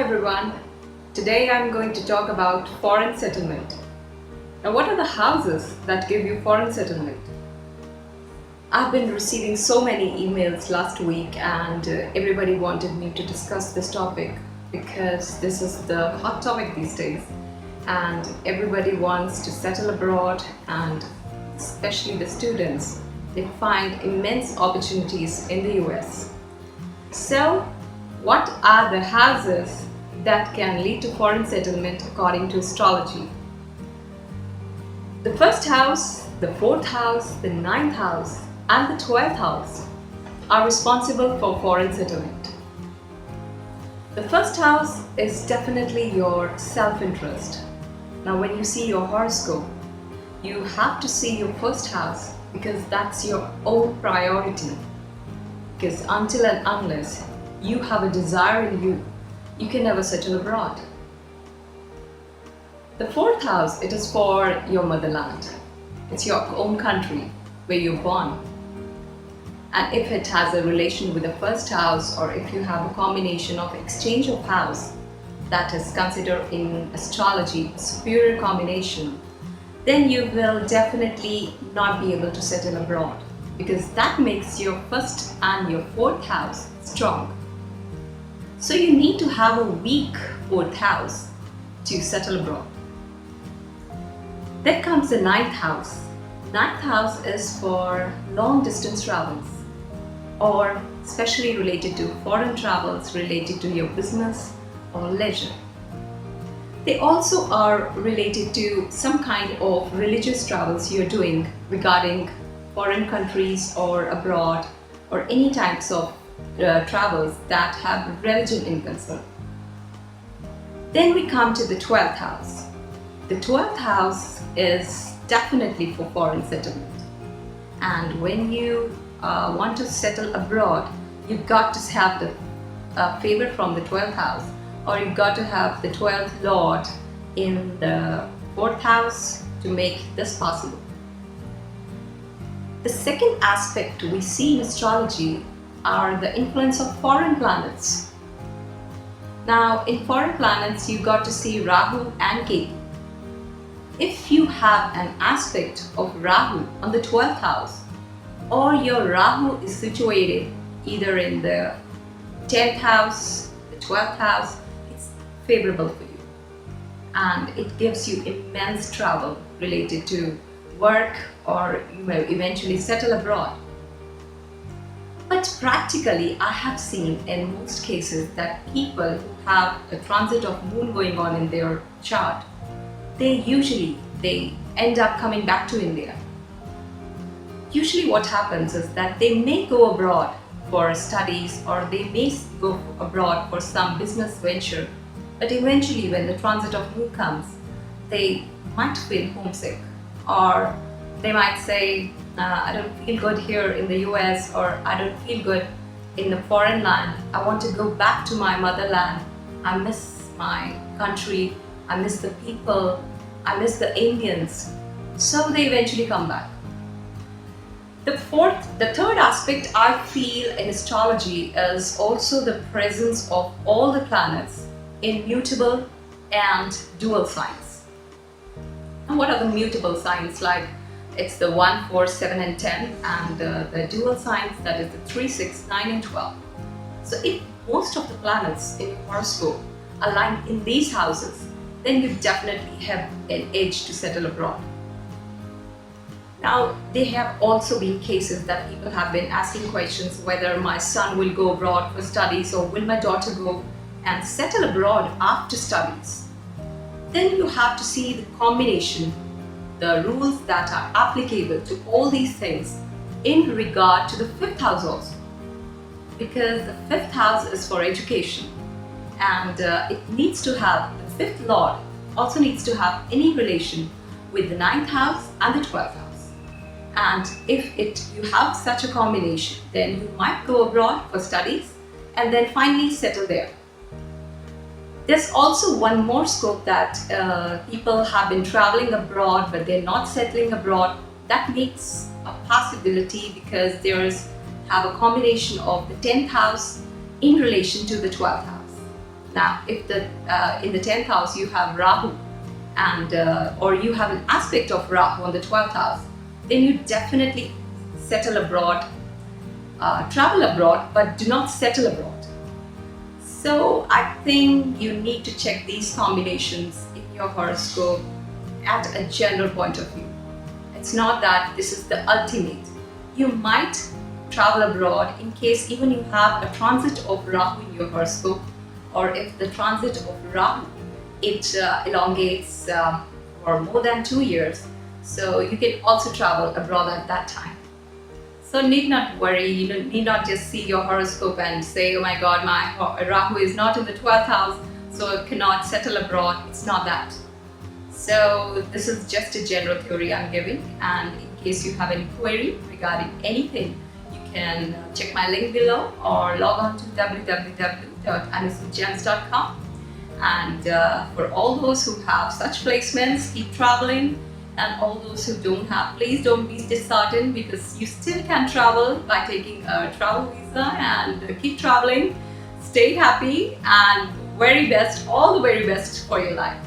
everyone. Today I'm going to talk about foreign settlement. Now, what are the houses that give you foreign settlement? I've been receiving so many emails last week and everybody wanted me to discuss this topic because this is the hot topic these days and everybody wants to settle abroad, and especially the students, they find immense opportunities in the US. So, what are the houses that can lead to foreign settlement according to astrology? The first house, the fourth house, the ninth house, and the 12th house are responsible for foreign settlement. The first house is definitely your self-interest. Now, when you see your horoscope, you have to see your first house because that's your own priority. Because until and unless you have a desire in you, you can never settle abroad. The fourth house, it is for your motherland. It's your own country where you're born. And if it has a relation with the first house, or if you have a combination of exchange of house, that is considered in astrology a superior combination, then you will definitely not be able to settle abroad because that makes your first and your fourth house strong. So you need to have a weak fourth house to settle abroad. Then comes the ninth house. Ninth house is for long distance travels, or especially related to foreign travels related to your business or leisure. They also are related to some kind of religious travels you're doing regarding foreign countries or abroad, or any types of travels that have religion in concern. Then we come to the 12th house. The 12th house is definitely for foreign settlement. And when you want to settle abroad, you've got to have the favor from the 12th house, or you've got to have the 12th Lord in the 4th house to make this possible. The second aspect we see in astrology are the influence of foreign planets. Now, in foreign planets, you got to see Rahu and Ketu. If you have an aspect of Rahu on the 12th house, or your Rahu is situated either in the 10th house, the 12th house, it's favorable for you. And it gives you immense travel related to work, or you may eventually settle abroad. But practically, I have seen in most cases that people who have a transit of moon going on in their chart, they end up coming back to India. Usually what happens is that they may go abroad for studies, or they may go abroad for some business venture, but eventually when the transit of moon comes, they might feel homesick, or they might say, I don't feel good here in the US, or I don't feel good in the foreign land. I want to go back to my motherland. I miss my country. I miss the people. I miss the Indians. So they eventually come back. The third aspect I feel in astrology is also the presence of all the planets in mutable and dual signs. And what are the mutable signs? Like, it's the 1, 4, 7, and 10, and the dual signs, that is the 3, 6, 9, and 12. So if most of the planets in your horoscope align in these houses, then you definitely have an edge to settle abroad. Now, there have also been cases that people have been asking questions whether my son will go abroad for studies, or will my daughter go and settle abroad after studies. Then you have to see the combination, the rules that are applicable to all these things in regard to the 5th house also. Because the 5th house is for education, and it needs to have, the 5th Lord also needs to have any relation with the 9th house and the 12th house. And if you have such a combination, then you might go abroad for studies and then finally settle there. There's also one more scope that people have been traveling abroad but they're not settling abroad. That makes a possibility because have a combination of the 10th house in relation to the 12th house. Now, if in the 10th house you have Rahu, and or you have an aspect of Rahu on the 12th house, then you definitely settle abroad, travel abroad, but do not settle abroad. So I think you need to check these combinations in your horoscope at a general point of view. It's not that this is the ultimate. You might travel abroad in case even you have a transit of Rahu in your horoscope, or if the transit of Rahu, it elongates for more than 2 years. So you can also travel abroad at that time. So need not worry, you need not just see your horoscope and say, oh my god, my Rahu is not in the 12th house, so I cannot settle abroad. It's not that. So this is just a general theory I'm giving, and in case you have any query regarding anything, you can check my link below or log on to www.anusgems.com. And for all those who have such placements, keep traveling. And all those who don't have, please don't be disheartened, because you still can travel by taking a travel visa, and keep traveling. Stay happy, and all the very best for your life.